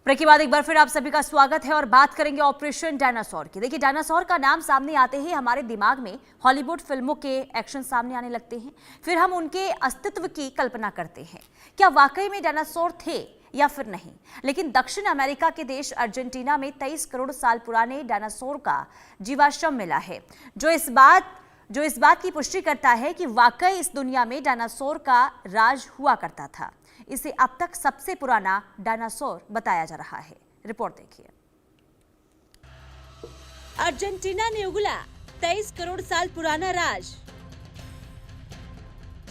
Break के बाद एक बार फिर आप सभी का स्वागत है और बात करेंगे ऑपरेशन डायनासोर की। देखिए, डायनासोर का नाम सामने आते ही हमारे दिमाग में हॉलीवुड फिल्मों के एक्शन सामने आने लगते हैं, फिर हम उनके अस्तित्व की कल्पना करते हैं। क्या वाकई में डायनासोर थे या फिर नहीं? लेकिन दक्षिण अमेरिका के देश अर्जेंटीना में 23 करोड़ साल पुराने डायनासोर का जीवाश्म मिला है, जो इस बात की पुष्टि करता है कि वाकई इस दुनिया में डायनासोर का राज हुआ करता था। इसे अब तक सबसे पुराना डायनासोर बताया जा रहा है। रिपोर्ट देखिए। अर्जेंटीना ने उगला 23 करोड़ साल पुराना राज।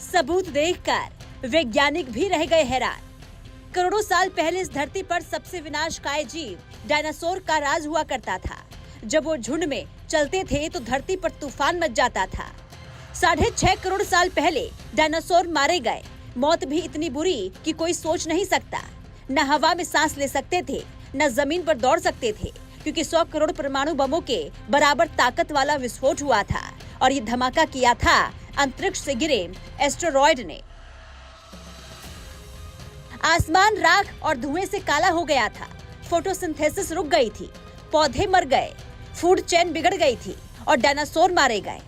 सबूत देखकर वैज्ञानिक भी रह गए हैरान। करोड़ों साल पहले इस धरती पर सबसे विनाशकारी जीव डायनासोर का राज हुआ करता था। जब वो झुंड में चलते थे तो धरती पर तूफान मच जाता था। 6.5 करोड़ साल पहले डायनासोर मारे गए। मौत भी इतनी बुरी कि कोई सोच नहीं सकता। न हवा में सांस ले सकते थे, न जमीन पर दौड़ सकते थे, क्योंकि 100 करोड़ परमाणु बमों के बराबर ताकत वाला विस्फोट हुआ था और ये धमाका किया था अंतरिक्ष से गिरे एस्टेरॉयड ने। आसमान राख और धुएं से काला हो गया था। फोटोसिंथेसिस रुक गई थी, पौधे मर गए, फूड चेन बिगड़ गई थी और डायनासोर मारे गए।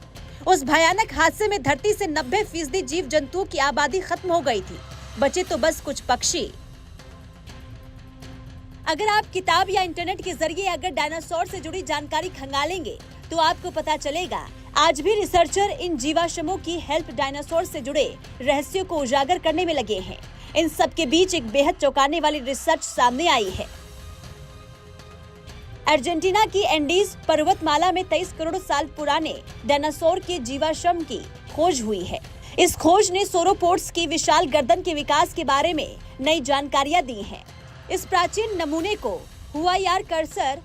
उस भयानक हादसे में धरती से 90% जीव जंतुओं की आबादी खत्म हो गई थी। बचे तो बस कुछ पक्षी। अगर आप किताब या इंटरनेट के जरिए अगर डायनासोर से जुड़ी जानकारी खंगालेंगे तो आपको पता चलेगा आज भी रिसर्चर इन जीवाश्मों की हेल्प डायनासोर से जुड़े रहस्यों को उजागर करने में लगे हैं। इन सब के बीच एक बेहद चौंकाने वाली रिसर्च सामने आई है। अर्जेंटीना की एंडीज पर्वतमाला में 23 करोड़ साल पुराने डायनासोर के जीवाश्म की खोज हुई है। इस खोज ने सोरोपोड्स की विशाल गर्दन के विकास के बारे में नई जानकारियां दी हैं। इस प्राचीन नमूने को हुआयारकर्सर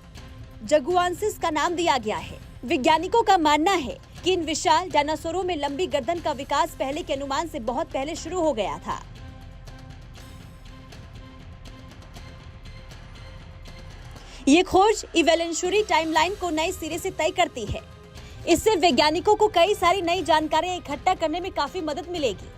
जगुआनसिस का नाम दिया गया है। वैज्ञानिकों का मानना है कि इन विशाल डायनासोरों में लंबी गर्दन का विकास पहले के अनुमान से बहुत पहले शुरू हो गया था। ये खोज इवोल्यूशनरी टाइमलाइन को नए सिरे से तय करती है। इससे वैज्ञानिकों को कई सारी नई जानकारियां इकट्ठा करने में काफी मदद मिलेगी।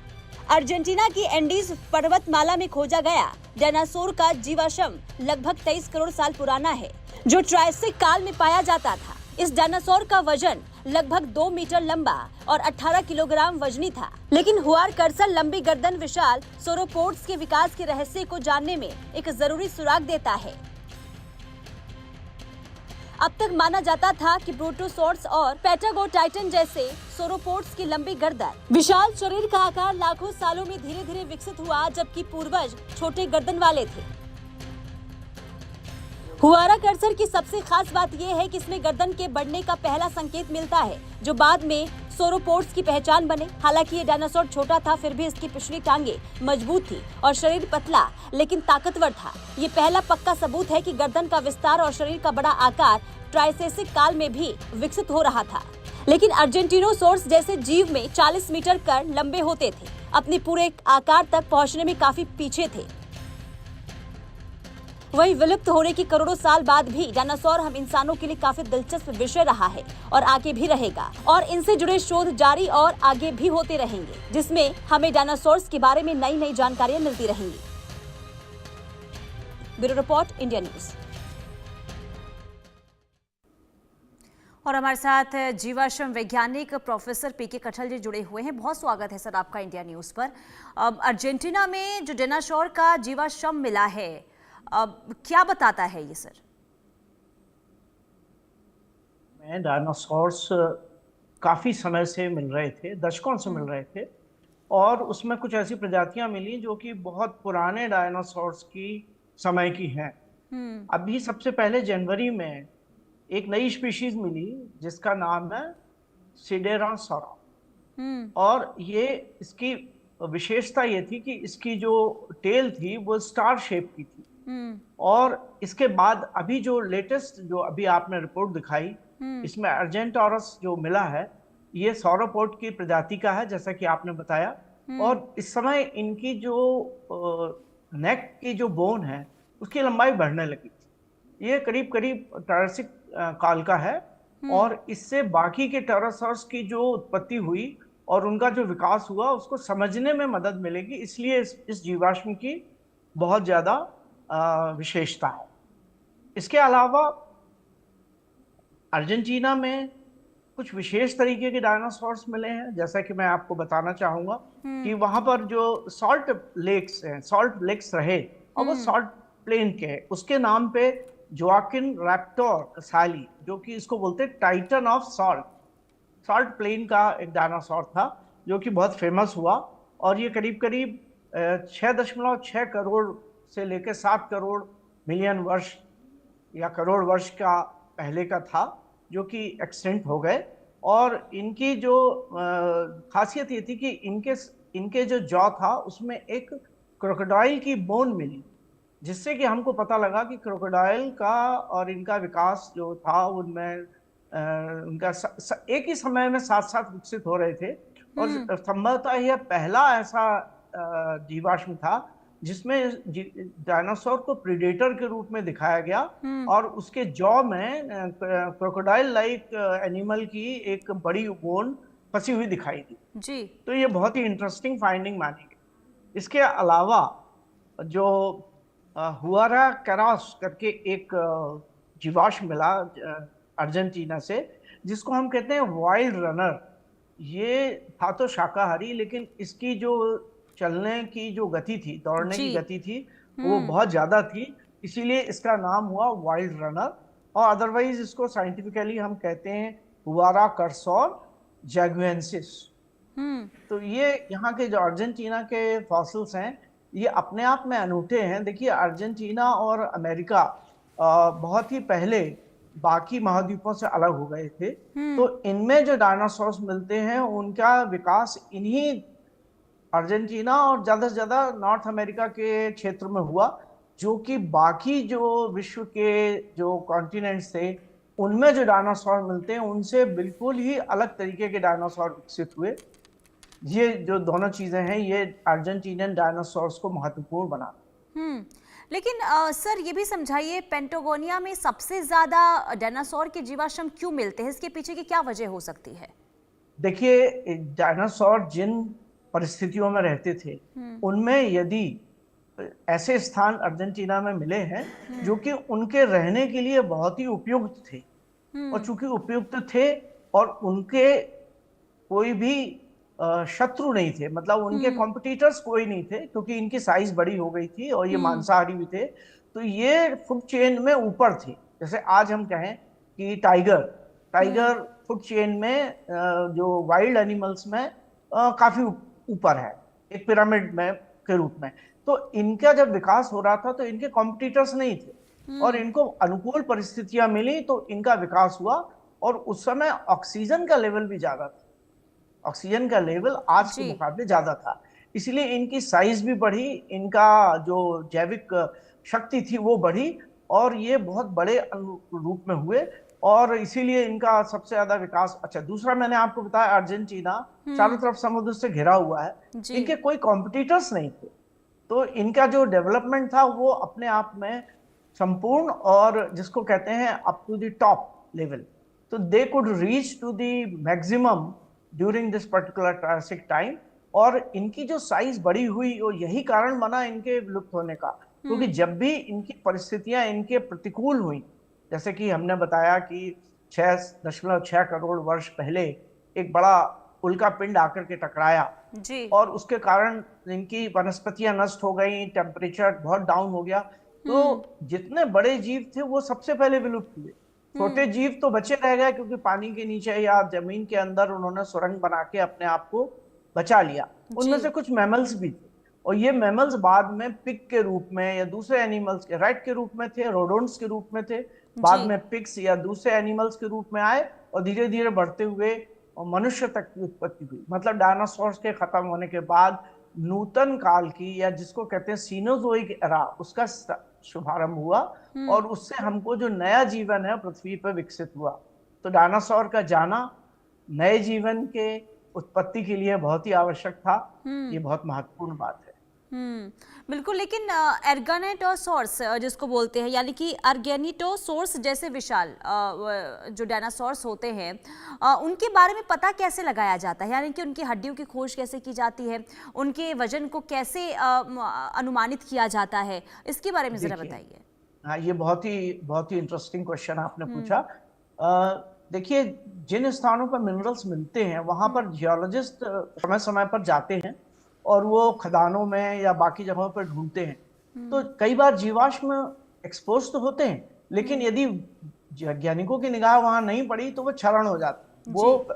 अर्जेंटीना की एंडीज पर्वतमाला में खोजा गया डायनासोर का जीवाश्म लगभग 23 करोड़ साल पुराना है, जो ट्रायसिक काल में पाया जाता था। इस डायनासोर का वजन लगभग 2 मीटर लंबा और 18 किलोग्राम वजनी था। लेकिन हुआयारकर्सर लंबी गर्दन विशाल सोरोपोड्स के विकास के रहस्य को जानने में एक जरूरी सुराग देता है। अब तक माना जाता था कि ब्रोटोसॉर्स और पैटागोटाइटन जैसे सोरोपोड्स की लंबी गर्दन, विशाल शरीर का आकार लाखों सालों में धीरे धीरे विकसित हुआ, जबकि पूर्वज छोटे गर्दन वाले थे। हुआयारकर्सर की सबसे खास बात यह है कि इसमें गर्दन के बढ़ने का पहला संकेत मिलता है, जो बाद में सोरोपोड्स की पहचान बने। हालांकि ये डायनासोर छोटा था, फिर भी इसकी पिछली टांगे मजबूत थी और शरीर पतला लेकिन ताकतवर था। ये पहला पक्का सबूत है कि गर्दन का विस्तार और शरीर का बड़ा आकार ट्रायसेसिक काल में भी विकसित हो रहा था। लेकिन अर्जेंटिनोसोर्स जैसे जीव में 40 मीटर कर लंबे होते थे, अपने पूरे आकार तक पहुंचने में काफी पीछे थे। वही विलुप्त होने की करोड़ों साल बाद भी डायनासोर हम इंसानों के लिए काफी दिलचस्प विषय रहा है और आगे भी रहेगा, और इनसे जुड़े शोध जारी और आगे भी होते रहेंगे, जिसमें हमें डायनासोर्स के बारे में नई नई जानकारियां मिलती रहेंगी। Bureau report, India news. और हमारे साथ जीवाश्म वैज्ञानिक प्रोफेसर पीके कठल जी जुड़े हुए हैं। बहुत स्वागत है सर आपका इंडिया न्यूज पर। अर्जेंटीना में जो डायनासोर का जीवाश्म मिला है, क्या बताता है ये सर? डायनासोर्स काफ़ी समय से मिल रहे थे, दशकों से मिल रहे थे, और उसमें कुछ ऐसी प्रजातियां मिली जो कि बहुत पुराने डायनासोर्स की समय की हैं। अभी सबसे पहले जनवरी में एक नई स्पीशीज मिली जिसका नाम है सिडेरासोरा, और ये इसकी विशेषता ये थी कि इसकी जो टेल थी वो स्टार शेप की थी। और इसके बाद अभी जो लेटेस्ट जो अभी आपने रिपोर्ट दिखाई, इसमें अर्जेंटोरस जो मिला है, ये सौरोपोड की प्रजाति का है, जैसा कि आपने बताया। और इस समय इनकी जो नेक की जो बोन है उसकी लंबाई बढ़ने लगी थी। ये करीब करीब ट्रायसिक काल का है, और इससे बाकी के टेरासॉर्स की जो उत्पत्ति हुई और उनका जो विकास हुआ उसको समझने में मदद मिलेगी। इसलिए इस जीवाश्म की बहुत ज्यादा विशेषता है। इसके अलावा अर्जेंटीना में कुछ विशेष तरीके के डायनासोर्स मिले हैं, जैसा कि मैं आपको बताना चाहूंगा कि वहां पर जो सॉल्ट लेक्स हैं, सॉल्ट लेक्स रहे और वो सॉल्ट प्लेन के हैं, उसके नाम पे जोआकिन रैप्टोर कसैली, जो कि इसको बोलते हैं titan of salt, salt plain का एक डायनासोर था जो कि बहुत फेमस हुआ। और ये करीब करीब 6.6 करोड़ से लेकर 7 करोड़ मिलियन वर्ष या करोड़ वर्ष का पहले का था, जो कि एक्सटेंट हो गए। और इनकी जो खासियत ये थी कि इनके जो जॉ था उसमें एक क्रोकोडाइल की बोन मिली, जिससे कि हमको पता लगा कि क्रोकोडाइल का और इनका विकास जो था उनमें उनका एक ही समय में साथ साथ विकसित हो रहे थे। और संभवतः यह पहला ऐसा जीवाश्म था जिसमें डायनासोर को प्रीडेटर के रूप में दिखाया गया और उसके जॉ में क्रोकोडाइल लाइक एनिमल की एक बड़ी बोन फंसी हुई दिखाई दी जी। तो ये बहुत ही इंटरेस्टिंग फाइंडिंग मानी गई। इसके अलावा जो हुआरा कैरास करके एक जीवाश्म मिला अर्जेंटीना से, जिसको हम कहते हैं वाइल्ड रनर। ये था तो शाकाहारी, लेकिन इसकी जो चलने की जो गति थी, दौड़ने की गति थी, वो बहुत ज्यादा थी, इसीलिए इसका नाम हुआ वाइल्ड रनर। और अदरवाइज इसको साइंटिफिकली हम कहते हैं हुआरा कर्सोर जैगुएंसिस। तो ये यहाँ के जो अर्जेंटीना के फॉसिल्स हैं ये अपने आप में अनूठे हैं। देखिए, अर्जेंटीना और अमेरिका बहुत ही पहले बाकी महाद्वीपों से अलग हो गए थे, तो इनमें जो डायनासोर्स मिलते हैं उनका विकास इन्हीं अर्जेंटीना और ज्यादा से ज्यादा नॉर्थ अमेरिका के क्षेत्र में हुआ, जो कि बाकी जो विश्व के जो कॉन्टिनेंट्स थे उनमें जो डायनासोर मिलते हैं उनसे बिल्कुल ही अलग तरीके के डायनासोर विकसित हुए। ये जो दोनों चीजें हैं ये अर्जेंटीनियन डायनासोर्स को महत्वपूर्ण बना। लेकिन सर ये भी समझाइए, पेंटागोनिया में सबसे ज्यादा डायनासोर के जीवाश्म क्यों मिलते हैं? इसके पीछे की क्या वजह हो सकती है? देखिए, डायनासोर जिन परिस्थितियों में रहते थे उनमें यदि ऐसे स्थान अर्जेंटीना में मिले हैं जो कि उनके रहने के लिए बहुत ही उपयुक्त थे, और चूंकि उपयुक्त थे और उनके कोई भी शत्रु नहीं थे, मतलब उनके कॉम्पिटिटर्स कोई नहीं थे, क्योंकि इनकी साइज बड़ी हो गई थी और ये मांसाहारी भी थे, तो ये फूड चेन में ऊपर थे। जैसे आज हम कहें कि टाइगर फूड चेन में जो वाइल्ड एनिमल्स में काफी ऊपर है, एक पिरामिड में के रूप में। तो इनका जब विकास हो रहा था तो इनके कॉम्पिटिटर्स नहीं थे और इनको अनुकूल परिस्थितियां मिली तो इनका विकास हुआ। और उस समय ऑक्सीजन का लेवल भी ज्यादा था, ऑक्सीजन का लेवल आज के मुकाबले ज्यादा था, इसलिए इनकी साइज भी बढ़ी, इनका जो जैविक शक्ति थी वो बढ़ी और ये बहुत बड़े रूप में हुए और इसीलिए इनका सबसे ज्यादा विकास। अच्छा, दूसरा मैंने आपको बताया अर्जेंटीना चारों तरफ समुद्र से घिरा हुआ है, इनके कोई कॉम्पिटिटर्स नहीं थे, तो इनका जो डेवलपमेंट था वो अपने आप में संपूर्ण और जिसको कहते हैं up to the top level, तो they could reach to the maximum during this particular Triassic time. और इनकी जो साइज बड़ी हुई और यही कारण बना इनके विलुप्त होने का, क्योंकि जब भी इनकी परिस्थितियां इनके प्रतिकूल हुई, जैसे कि हमने बताया कि 6.6 करोड़ वर्ष पहले एक बड़ा उल्का पिंड आकर के टकराया और उसके कारण इनकी वनस्पतियां नष्ट हो गई, टेम्परेचर बहुत डाउन हो गया, तो जितने बड़े जीव थे वो सबसे पहले विलुप्त हुए। छोटे जीव तो बचे रह गए क्योंकि पानी के नीचे या जमीन के अंदर उन्होंने सुरंग बना के अपने आप को बचा लिया। उनमें से कुछ मैमल्स भी थे और ये मैमल्स बाद में पिग के रूप में या दूसरे एनिमल्स के, रैट के रूप में थे, रोडोन्ट्स के रूप में थे, बाद में पिग्स या दूसरे एनिमल्स के रूप में आए और धीरे धीरे बढ़ते हुए और मनुष्य तक की उत्पत्ति हुई। मतलब डायनासोर्स के खत्म होने के बाद नूतन काल की या जिसको कहते हैं सीनोजोइक एरा, उसका शुभारंभ हुआ और उससे हमको जो नया जीवन है पृथ्वी पर विकसित हुआ। तो डायनासोर का जाना नए जीवन के उत्पत्ति के लिए बहुत ही आवश्यक था, ये बहुत महत्वपूर्ण बात है। बिल्कुल, लेकिन एर्गोनोटोसॉर्स जिसको बोलते हैं, यानी कि अर्गेनिटोसॉर्स जैसे विशाल जो डायनासोर्स होते हैं, उनके बारे में पता कैसे लगाया जाता है? यानी कि उनकी हड्डियों की खोज कैसे की जाती है, उनके वजन को कैसे अनुमानित किया जाता है, इसके बारे में जरा बताइए। हाँ, ये बहुत ही इंटरेस्टिंग क्वेश्चन आपने पूछा। देखिए, जिन स्थानों पर मिनरल्स मिलते हैं वहां पर जियोलॉजिस्ट समय समय पर जाते हैं और वो खदानों में या बाकी जगहों पर ढूंढते हैं। तो कई बार जीवाश्म एक्सपोज तो होते हैं, लेकिन यदि वैज्ञानिकों की निगाह वहां नहीं पड़ी तो वो क्षरण हो जाते हैं, वो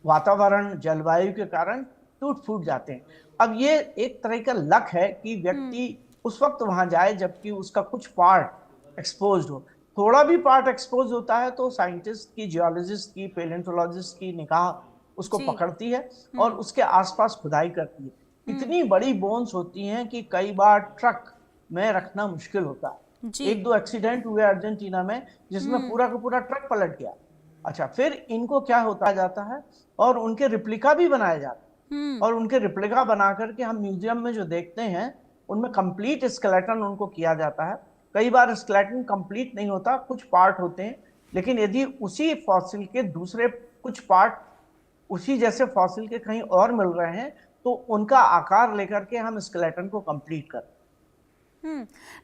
वातावरण जलवायु के कारण टूट फूट जाते हैं। अब ये एक तरह का लक है कि व्यक्ति उस वक्त वहां जाए जबकि उसका कुछ पार्ट एक्सपोज्ड हो। थोड़ा भी पार्ट एक्सपोज होता है तो साइंटिस्ट की, जियोलॉजिस्ट की, पेलेंटोलॉजिस्ट की निगाह उसको जी। पकड़ती है और उसके आसपास खुदाई करती है। इतनी बड़ी बोन्स होती हैं कि कई बार ट्रक में रखना मुश्किल होता है। जी। एक दो एक्सीडेंट हुए अर्जेंटीना में जिसमें पूरा का पूरा ट्रक पलट गया। अच्छा, फिर इनको क्या होता जाता है और उनके रिप्लिका भी बनाए जाते हैं, और उनके रिप्लिका बना करके हम म्यूजियम में जो देखते हैं उनमें कंप्लीट स्केलेटन उनको किया जाता है। कई बार स्केलेटन कंप्लीट नहीं होता, कुछ पार्ट होते हैं, लेकिन यदि उसी फॉसिल के दूसरे कुछ पार्ट उसी जैसे फॉसिल के कहीं और मिल रहे हैं तो उनका आकार लेकर के हम स्केलेटन को कंप्लीट करते हैं।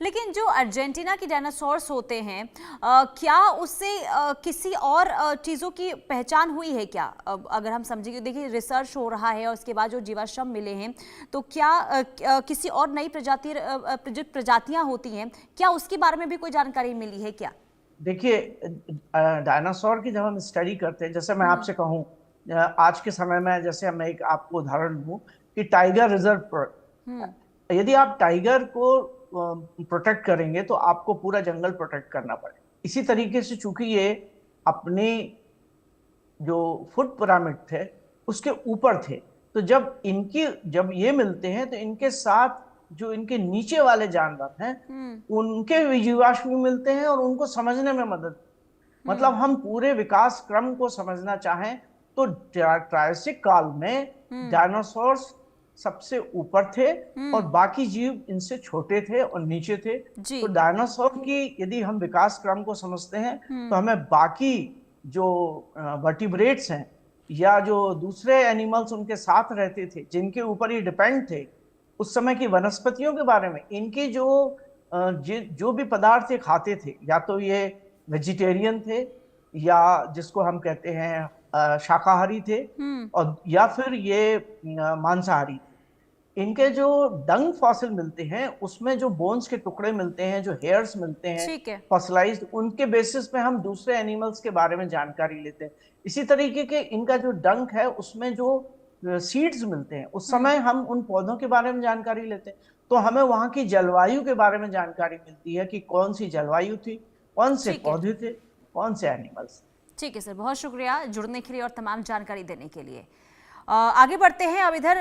लेकिन जो अर्जेंटीना की डायनासोर्स होते हैं, क्या उससे किसी और चीज़ों की पहचान हुई है क्या? अगर हम समझेंगे, देखिए रिसर्च हो रहा है और उसके बाद जो जीवाश्म मिले हैं, तो क्या किसी और नई जो प्रजातियां होती हैं, क्या उसके बारे में भी कोई जानकारी मिली है क्या? देखिए, डायनासोर की जब हम स्टडी करते हैं, जैसे मैं आपसे कहूँ आज के समय में, जैसे मैं एक आपको उदाहरण दूं कि टाइगर रिजर्व पर यदि आप टाइगर को प्रोटेक्ट करेंगे तो आपको पूरा जंगल प्रोटेक्ट करना पड़े। इसी तरीके से चूंकि ये अपने जो फुट पिरामिड थे उसके ऊपर थे, तो जब ये मिलते हैं तो इनके साथ जो इनके नीचे वाले जानवर हैं उनके भी जीवाश्म मिलते हैं और उनको समझने में मदद। मतलब हम पूरे विकास क्रम को समझना चाहें तो ट्रायसिक काल में डायनासोर्स सबसे ऊपर थे और बाकी जीव इनसे छोटे थे और नीचे थे। तो डायनासोर की यदि हम विकास क्रम को समझते हैं तो हमें बाकी जो वर्टिब्रेट्स हैं या जो दूसरे एनिमल्स उनके साथ रहते थे जिनके ऊपर ये डिपेंड थे, उस समय की वनस्पतियों के बारे में, इनके जो भी पदार्थ ये खाते थे, या तो ये वेजिटेरियन थे या जिसको हम कहते हैं शाकाहारी थे, और या फिर ये मांसाहारी थे। इनके जो डंग फॉसिल मिलते हैं उसमें जो बोन्स के टुकड़े मिलते हैं, जो हेयर्स मिलते हैं फॉसिलाइज्ड, उनके बेसिस पे हम दूसरे एनिमल्स के बारे में जानकारी लेते हैं। इसी तरीके के इनका जो डंक है उसमें जो सीड्स मिलते हैं, उस समय हम उन पौधों के बारे में जानकारी लेते हैं। तो हमें वहां की जलवायु के बारे में जानकारी मिलती है कि कौन सी जलवायु थी, कौन से पौधे थे, कौन से एनिमल्स। ठीक है सर, बहुत शुक्रिया जुड़ने के लिए और तमाम जानकारी देने के लिए। आगे बढ़ते हैं अब इधर